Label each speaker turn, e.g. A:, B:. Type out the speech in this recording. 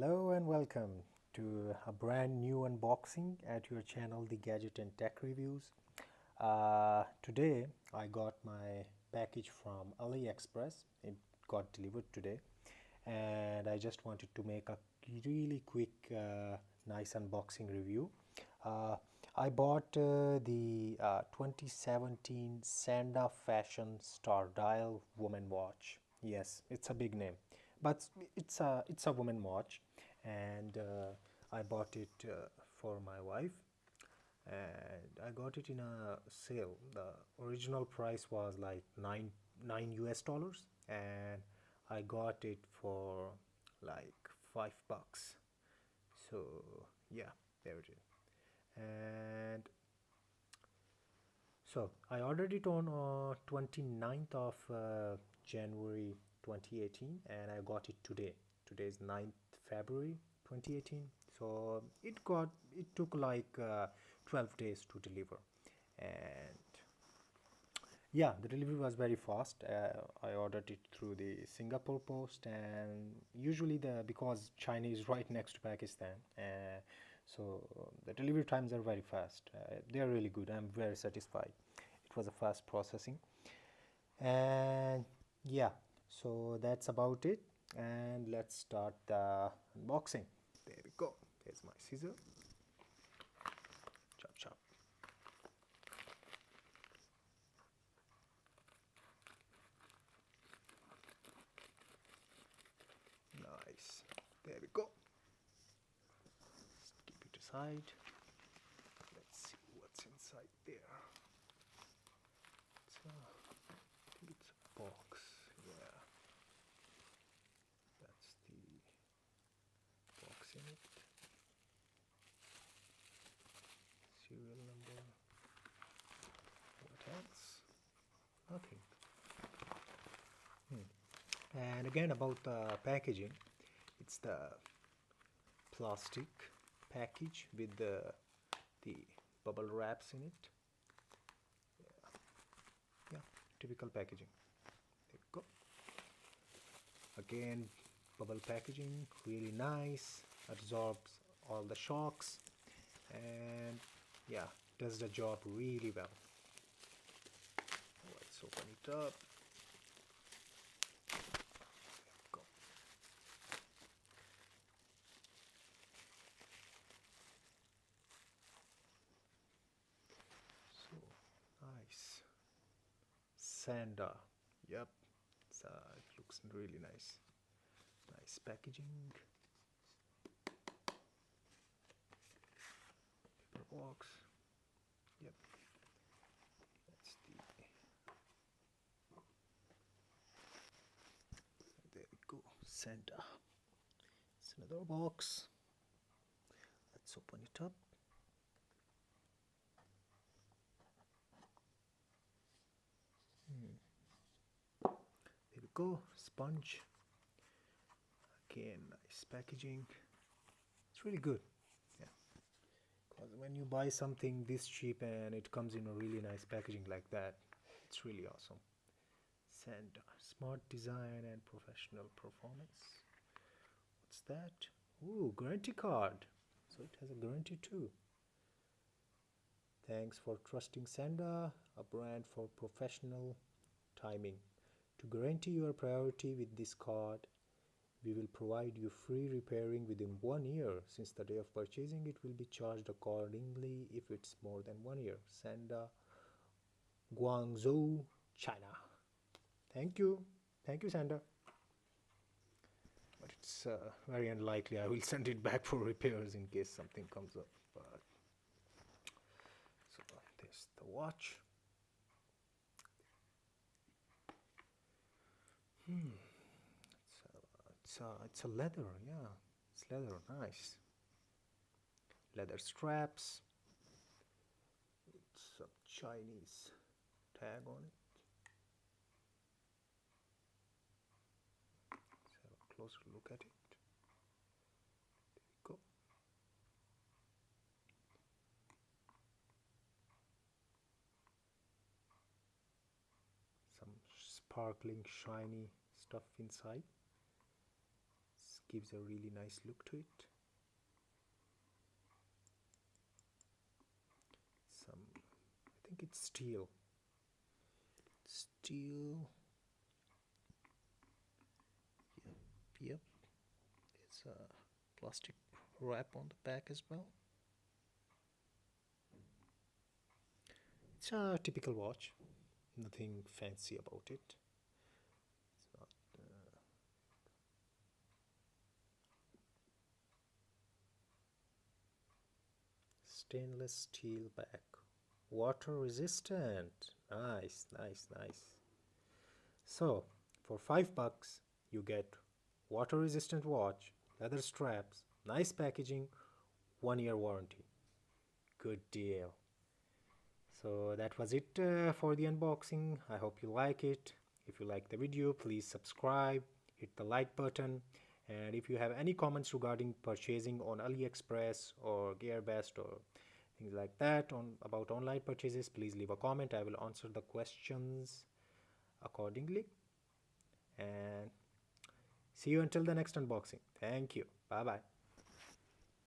A: Hello and welcome to a brand new unboxing at your channel, The Gadget and Tech Reviews. Today I got my package from AliExpress. It got delivered today, and I just wanted to make a really quick, nice unboxing review. Uh, I bought the 2017 Sanda Fashion Star Dial Woman Watch. Yes, it's a big name, but it's a woman watch, and I bought it for my wife, and I got it in a sale. The original price was like nine US dollars, and I got it for like $5. So yeah, there it is. And so I ordered it on 29th of January 2018, and I got it today. Today is 9th February 2018. So it took like 12 days to deliver, and yeah, the delivery was very fast. I ordered it through the Singapore post, and usually because China is right next to Pakistan, so the delivery times are very fast. They are really good. I'm very satisfied. It was a fast processing, and yeah, so that's about it. And let's start the unboxing. There we go. There's my scissor. Chop chop. Nice. There we go. Keep it aside. Let's see what's inside there. I think it's a box. Yeah, that's the box in it. Serial number. What else? Nothing. And again, about the packaging, it's the plastic package with the bubble wraps in it. Yeah, typical packaging. There we go. Again, bubble packaging, really nice, absorbs all the shocks, and yeah, does the job really well. Let's open it up. Go. So nice. Sanda. Yep. It looks really nice. Nice packaging. Paper box. Yep. That's there we go. Sanda. It's another box. Let's open it up. There we go. Sponge. Again, nice packaging. It's really good. Yeah. Because when you buy something this cheap and it comes in a really nice packaging like that, it's really awesome. Sanda. Smart design and professional performance. What's that? Ooh, guarantee card. So it has a guarantee too. Thanks for trusting Sanda, a brand for professional timing. To guarantee your priority with this card, we will provide you free repairing within 1 year. Since the day of purchasing, it will be charged accordingly if it's more than 1 year. Sanda, Guangzhou, China. Thank you. Thank you, Sanda. But it's very unlikely I will send it back for repairs in case something comes up. But so there's the watch. It's a leather, yeah. It's leather, nice. Leather straps. It's some Chinese tag on it. Let's have a closer look at it. There we go. Some sparkling, shiny stuff inside. It's gives a really nice look to it. Some, I think it's steel. Steel. Yep. It's a plastic wrap on the back as well. It's a typical watch. Nothing fancy about it. It's not. Stainless steel back. Water resistant. Nice, nice, nice. So, for $5, you get water resistant watch, leather straps, nice packaging, 1 year warranty. Good deal. So that was it for the unboxing. I hope you like it. If you like the video, please subscribe, hit the like button, and if you have any comments regarding purchasing on AliExpress or GearBest or things like that on about online purchases, please leave a comment. I will answer the questions accordingly. And see you until the next unboxing. Thank you. Bye bye.